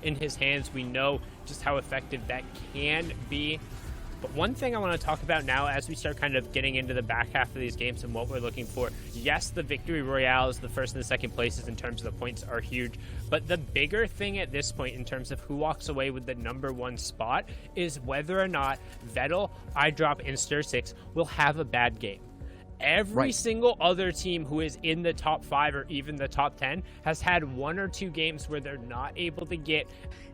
in his hands. We know just how effective that can be. But one thing I want to talk about now as we start kind of getting into the back half of these games and what we're looking for. Yes, the victory royales, the first and the second places in terms of the points are huge. But the bigger thing at this point in terms of who walks away with the number one spot is whether or not Vettel, iDrop, and Stir6 will have a bad game. Every single other team who is in the top 5 or even the top 10 has had 1 or 2 games where they're not able to get.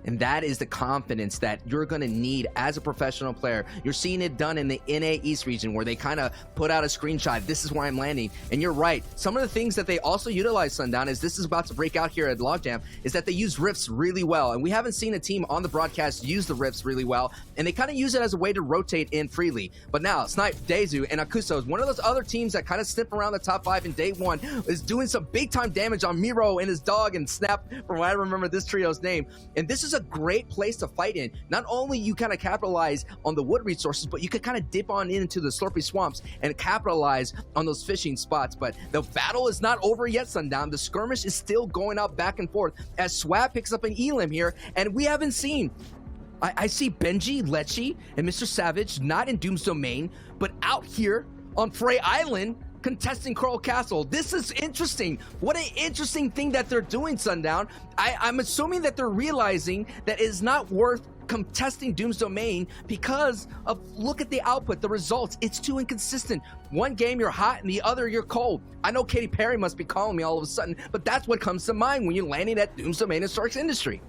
And that is the confidence that you're going to need as a professional player. You're seeing it done in the NA East region where they kind of put out a screenshot. This is where I'm landing. And you're right. Some of the things that they also utilize, Sundown, is this is about to break out here at Logjam, is that they use rifts really well. And we haven't seen a team on the broadcast use the rifts really well. And they kind of use it as a way to rotate in freely. But now, Snipe, Daezu, and Akuso is one of those other teams that kind of sniff around the top 5 in day 1, is doing some big time damage on Miro and his dog and Snap, from what I remember this trio's name. And this is a great place to fight in. Not only you kind of capitalize on the wood resources, but you could kind of dip on into the slurpy swamps and capitalize on those fishing spots. But the battle is not over yet, Sundown. The skirmish is still going out back and forth as Swab picks up an Elim here, and we haven't seen. I see Benji, Lechi, and Mr. Savage not in Doom's domain, but out here on Frey Island contesting Coral Castle. This is interesting. What an interesting thing that they're doing, Sundown. I'm assuming that they're realizing that it's not worth contesting Doom's domain because of, look at the output, the results. It's too inconsistent. One game you're hot and the other you're cold. I know Katy Perry must be calling me all of a sudden, but that's what comes to mind when you're landing at Doom's domain in Stark's Industry.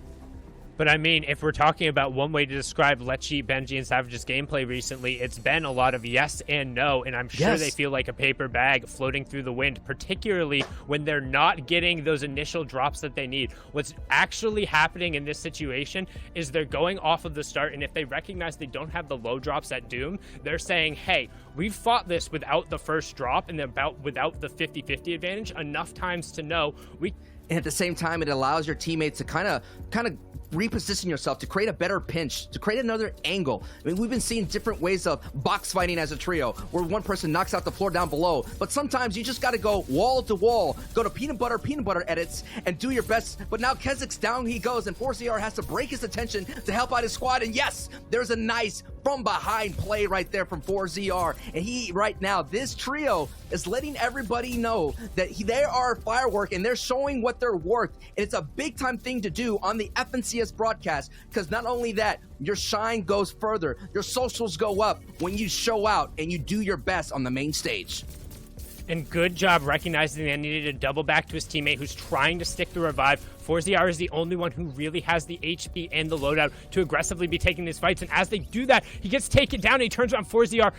But I mean, if we're talking about one way to describe Lechi, Benji, and Savage's gameplay recently, it's been a lot of yes and no, and I'm sure they feel like a paper bag floating through the wind, particularly when they're not getting those initial drops that they need. What's actually happening in this situation is they're going off of the start, and if they recognize they don't have the low drops at Doom, they're saying, hey, we've fought this without the first drop and without the 50-50 advantage enough times to know we... And at the same time, it allows your teammates to kind of reposition yourself, to create a better pinch, to create another angle. I mean, we've been seeing different ways of box fighting as a trio, where one person knocks out the floor down below. But sometimes you just got to go wall to wall, go to peanut butter edits, and do your best. But now Kezik's down he goes, and 4ZR has to break his attention to help out his squad. And yes, there's a nice from behind play right there from 4ZR. And he, right now, this trio is letting everybody know that they are firework and they're showing what they're worth. And it's a big time thing to do on the FNCS broadcast, because not only that, your shine goes further, your socials go up when you show out and you do your best on the main stage. And good job recognizing they needed to double back to his teammate who's trying to stick the revive. 4ZR is the only one who really has the HP and the loadout to aggressively be taking these fights. And as they do that, he gets taken down and he turns around 4ZR.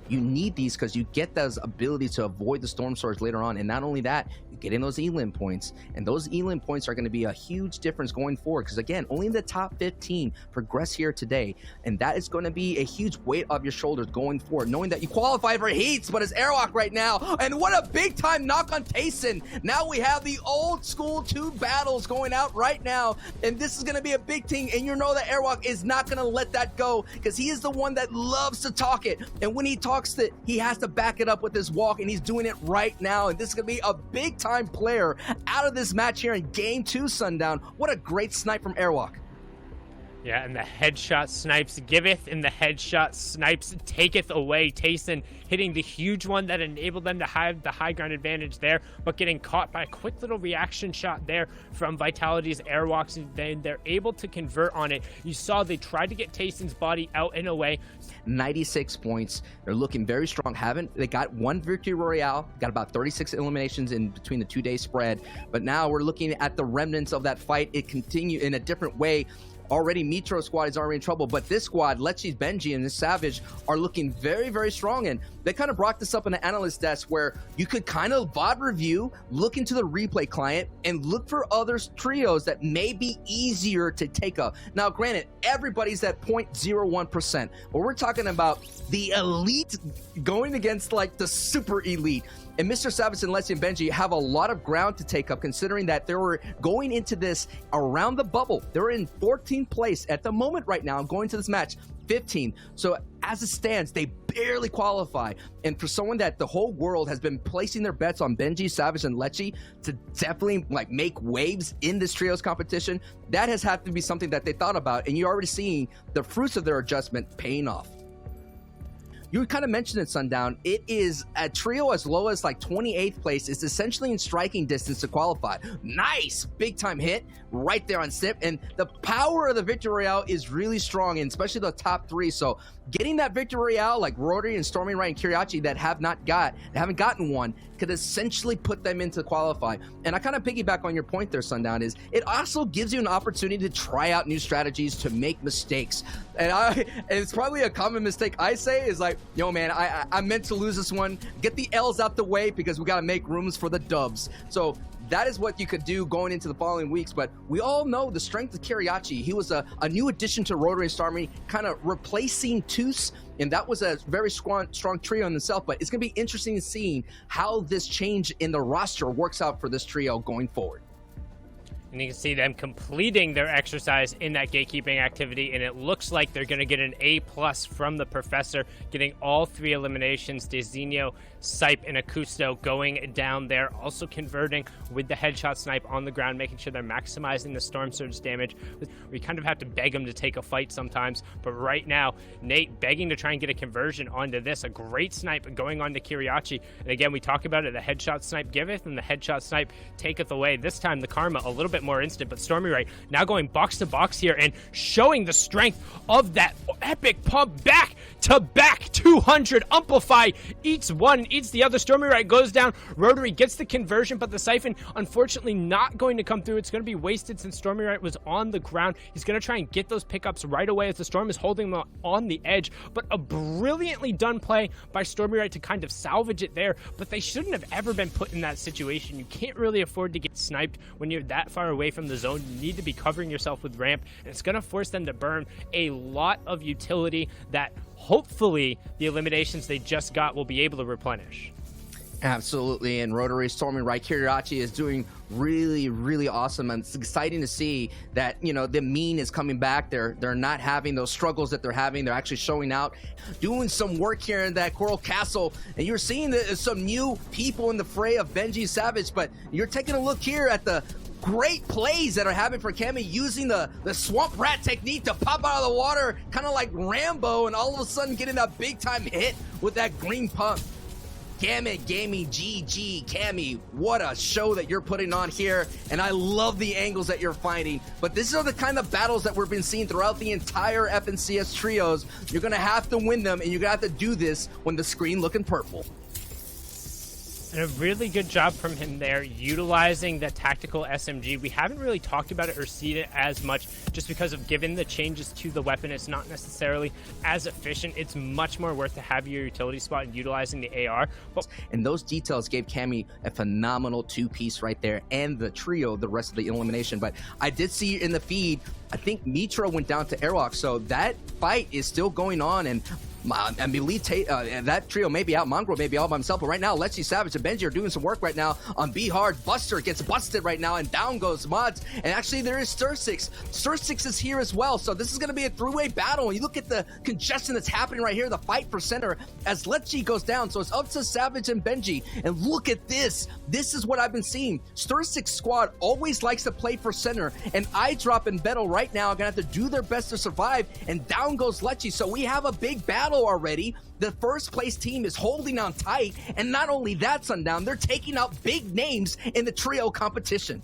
You need these because you get those abilities to avoid the Storm Swords later on. And not only that, you get in those Elim points. And those Elim points are going to be a huge difference going forward. Because again, only the top 15 progress here today. And that is going to be a huge weight off your shoulders going forward, knowing that you qualify for heats, but it's Airwalk right now. And what a big time knock on Tayson. Now we have the old school 2 battles going out right now. And this is going to be a big thing. And you know that Airwalk is not going to let that go, because he is the one that loves to talk it. And when he talks it, he has to back it up with his walk, and he's doing it right now. And this is going to be a big time player out of this match here in game 2, Sundown. What a great snipe from Airwalk. Yeah, and the headshot snipes giveth, and the headshot snipes taketh away. Tayson hitting the huge one that enabled them to have the high ground advantage there, but getting caught by a quick little reaction shot there from Vitality's Airwalks, and then they're able to convert on it. You saw they tried to get Tayson's body out and away. 96 points. They're looking very strong. They got 1 victory royale, got about 36 eliminations in between the 2-day spread. But now we're looking at the remnants of that fight. It continued in a different way. Already Mitro squad is already in trouble, but this squad, Lechi's Benji and the Savage, are looking very, very strong. And they kind of brought this up in the analyst desk where you could kind of VOD review, look into the replay client, and look for other trios that may be easier to take up. Now, granted, everybody's at 0.01%, but we're talking about the elite going against like the super elite. And Mr. Savage and Leslie and Benji have a lot of ground to take up, considering that they were going into this around the bubble. They're in 14th place at the moment right now, going to this match 15. So as it stands, they barely qualify. And for someone that the whole world has been placing their bets on Benji, Savage, and Lecce to definitely like make waves in this trios competition, that has had to be something that they thought about. And you're already seeing the fruits of their adjustment paying off. You kind of mentioned it, Sundown. It is a trio as low as like 28th place. It's essentially in striking distance to qualify. Nice big time hit right there on Sip. And the power of the Victory Royale is really strong, and especially the top three. So getting that Victory Royale like Rotary and Stormy Right and Kiriachi that haven't gotten one could essentially put them into qualify. And I kind of piggyback on your point there, Sundown, is it also gives you an opportunity to try out new strategies, to make mistakes. And it's probably a common mistake I say is like, yo man, I meant to lose this one. Get the L's out the way because we got to make rooms for the dubs. So that is what you could do going into the following weeks. But we all know the strength of Kiriachi. He was a new addition to Rotary and Stormy, kind of replacing Toos, and that was a very strong trio in itself. But it's going to be interesting to see how this change in the roster works out for this trio going forward. And you can see them completing their exercise in that gatekeeping activity, and it looks like they're going to get an A+ from the Professor, getting all 3 eliminations. Dezinho, Sipe, and Akusto going down there, also converting with the headshot snipe on the ground, making sure they're maximizing the Storm Surge damage. We kind of have to beg them to take a fight sometimes, but right now, Nate begging to try and get a conversion onto this. A great snipe going on to Kiriachi, and again, we talk about it, the headshot snipe giveth, and the headshot snipe taketh away. This time, the karma a little bit more instant, but Stormy Right now going box to box here and showing the strength of that epic pump back to back 200 amplify, eats one, eats the other. Stormy Right goes down, Rotary gets the conversion, but the siphon unfortunately not going to come through. It's going to be wasted since Stormy Right was on the ground. He's going to try and get those pickups right away as the Storm is holding them on the edge, but a brilliantly done play by Stormy Right to kind of salvage it there, but they shouldn't have ever been put in that situation. You can't really afford to get sniped when you're that far away from the zone. You need to be covering yourself with ramp, and it's going to force them to burn a lot of utility that hopefully the eliminations they just got will be able to replenish. Absolutely, and Rotary, Stormy Right, Kiriachi is doing really, really awesome, and it's exciting to see that, you know, the mean is coming back. They're not having those struggles that they're having. They're actually showing out, doing some work here in that Coral Castle, and you're seeing some new people in the fray of Benji Savage, but you're taking a look here at the great plays that are happening for Cammy, using the swamp rat technique to pop out of the water, kind of like Rambo, and all of a sudden getting that big time hit with that green pump. Gamut, Gammy, GG, Cammy, what a show that you're putting on here, and I love the angles that you're finding. But these are the kind of battles that we've been seeing throughout the entire FNCS trios. You're going to have to win them, and you're going to have to do this when the screen looking purple. And a really good job from him there, utilizing the tactical SMG. We haven't really talked about it or seen it as much just because of, given the changes to the weapon, it's not necessarily as efficient. It's much more worth to have your utility spot and utilizing the AR. And those details gave Cammy a phenomenal 2-piece right there, and the trio the rest of the elimination. But I did see in the feed, I think Mitra went down to Airlock, so that fight is still going on, and I believe that trio may be out. Mongrel may be out by himself, but right now, Lecce, Savage, and Benji are doing some work right now on B Hard. Buster gets busted right now, and down goes Mods. And actually, there is Stir6. Stir6 is here as well, so this is going to be a 3-way battle. And you look at the congestion that's happening right here, the fight for center, as Lecce goes down. So it's up to Savage and Benji. And look at this. This is what I've been seeing. Stir6 squad always likes to play for center, and iDrop and Bettle right now are going to have to do their best to survive, and down goes Lecce. So we have a big battle already. The first place team is holding on tight, and not only that, Sundown, they're taking out big names in the trio competition.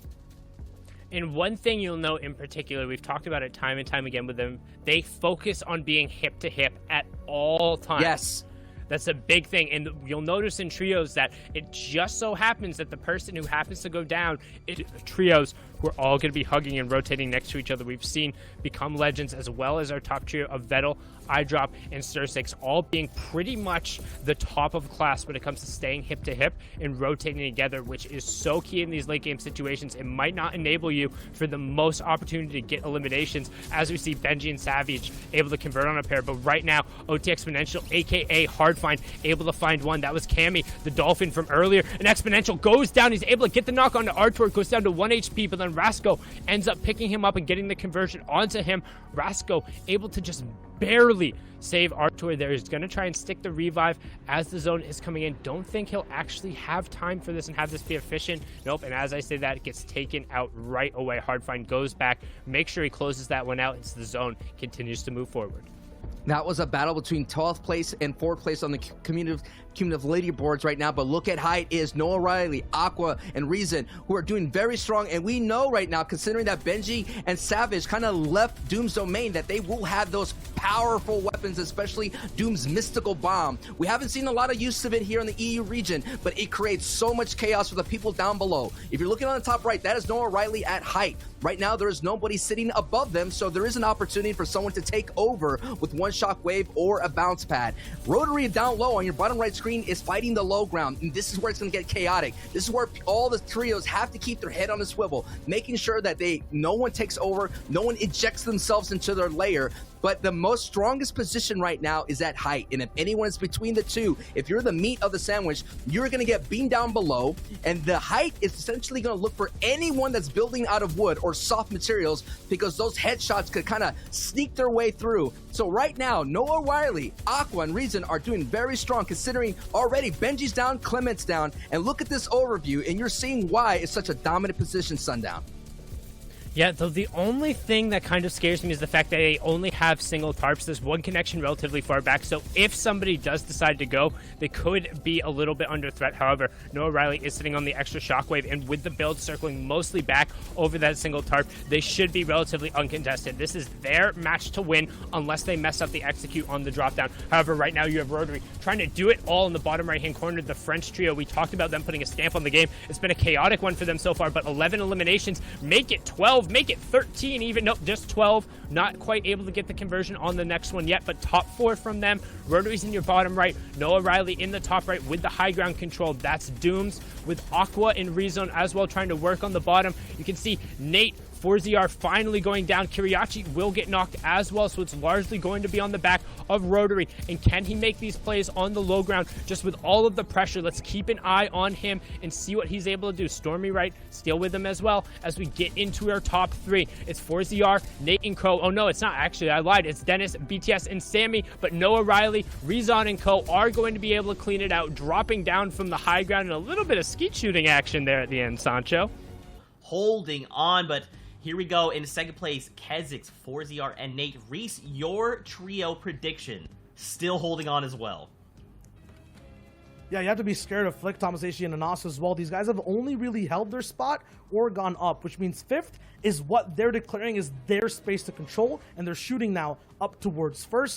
And one thing you'll note in particular, we've talked about it time and time again with them, they focus on being hip to hip at all times. Yes. That's a big thing, and you'll notice in trios that it just so happens that the person who happens to go down in trios who are all going to be hugging and rotating next to each other. We've seen become legends, as well as our top trio of Vettel, iDrop, and Stir6, all being pretty much the top of class when it comes to staying hip to hip and rotating together, which is so key in these late game situations. It might not enable you for the most opportunity to get eliminations, as we see Benji and Savage able to convert on a pair, but right now OT Exponential, aka Hardfind, able to find one. That was Cammy, the Dolphin from earlier, and Exponential goes down. He's able to get the knock onto Artur, goes down to 1 HP, but then Rasco ends up picking him up and getting the conversion onto him. Rasco able to just barely save Artur there. He's going to try and stick the revive as the zone is coming in. Don't think he'll actually have time for this and have this be efficient. Nope, and as I say that, it gets taken out right away. Hardfind goes back, make sure he closes that one out as the zone continues to move forward. That was a battle between 12th place and 4th place on the cumulative leaderboards right now, but look at height is Noah Riley, Aqua, and Reason, who are doing very strong. And we know right now, considering that Benji and Savage kind of left Doom's domain, that they will have those powerful weapons, especially Doom's mystical bomb. We haven't seen a lot of use of it here in the EU region, but it creates so much chaos for the people down below. If you're looking on the top right, that is Noah Riley at height. Right now, there is nobody sitting above them, so there is an opportunity for someone to take over with one shockwave or a bounce pad. Rotary down low on your bottom right screen is fighting the low ground, and this is where it's going to get chaotic. This is where all the trios have to keep their head on a swivel, making sure that no one takes over, no one ejects themselves into their lair. But the most strongest position right now is at height, and if anyone is between the two, if you're the meat of the sandwich, you're going to get beamed down below, and the height is essentially going to look for anyone that's building out of wood or soft materials, because those headshots could kind of sneak their way through. So right now, Noah Riley, Aqua, and Reason are doing very strong, considering already Benji's down, Clement's down, and look at this overview, and you're seeing why it's such a dominant position, Sundown. Yeah, though the only thing that kind of scares me is the fact that they only have single tarps. There's one connection relatively far back, so if somebody does decide to go, they could be a little bit under threat. However, Noah Riley is sitting on the extra shockwave, and with the build circling mostly back over that single tarp, they should be relatively uncontested. This is their match to win unless they mess up the execute on the drop down. However, right now you have Rotary trying to do it all in the bottom right-hand corner. The French trio, we talked about them putting a stamp on the game. It's been a chaotic one for them so far, but 11 eliminations, make it 12, make it 13 even. Nope, just 12. Not quite able to get the conversion on the next one yet, but top 4 from them. Rotary's in your bottom right, Noah Riley in the top right with the high ground control. That's Dooms with Aqua and Rezone as well, trying to work on the bottom. You can see Nate, 4ZR finally going down. Kiriachi will get knocked as well, so it's largely going to be on the back of Rotary. And can he make these plays on the low ground just with all of the pressure? Let's keep an eye on him and see what he's able to do. Stormy right, Steel with him as well as we get into our top 3. It's 4ZR, Nate, and Co. Oh no, it's not actually, I lied. It's Dennis, BTS, and Sammy, but Noah Riley, Rezon, and Co. are going to be able to clean it out, dropping down from the high ground, and a little bit of skeet shooting action there at the end, Sancho. Holding on, but here we go. In second place, Kezix, 4ZR, and Nate. Reese, your trio prediction, still holding on as well. Yeah, you have to be scared of Flick, Thomas Ashi, and Anas as well. These guys have only really held their spot or gone up, which means 5th is what they're declaring is their space to control, and they're shooting now up towards 1st.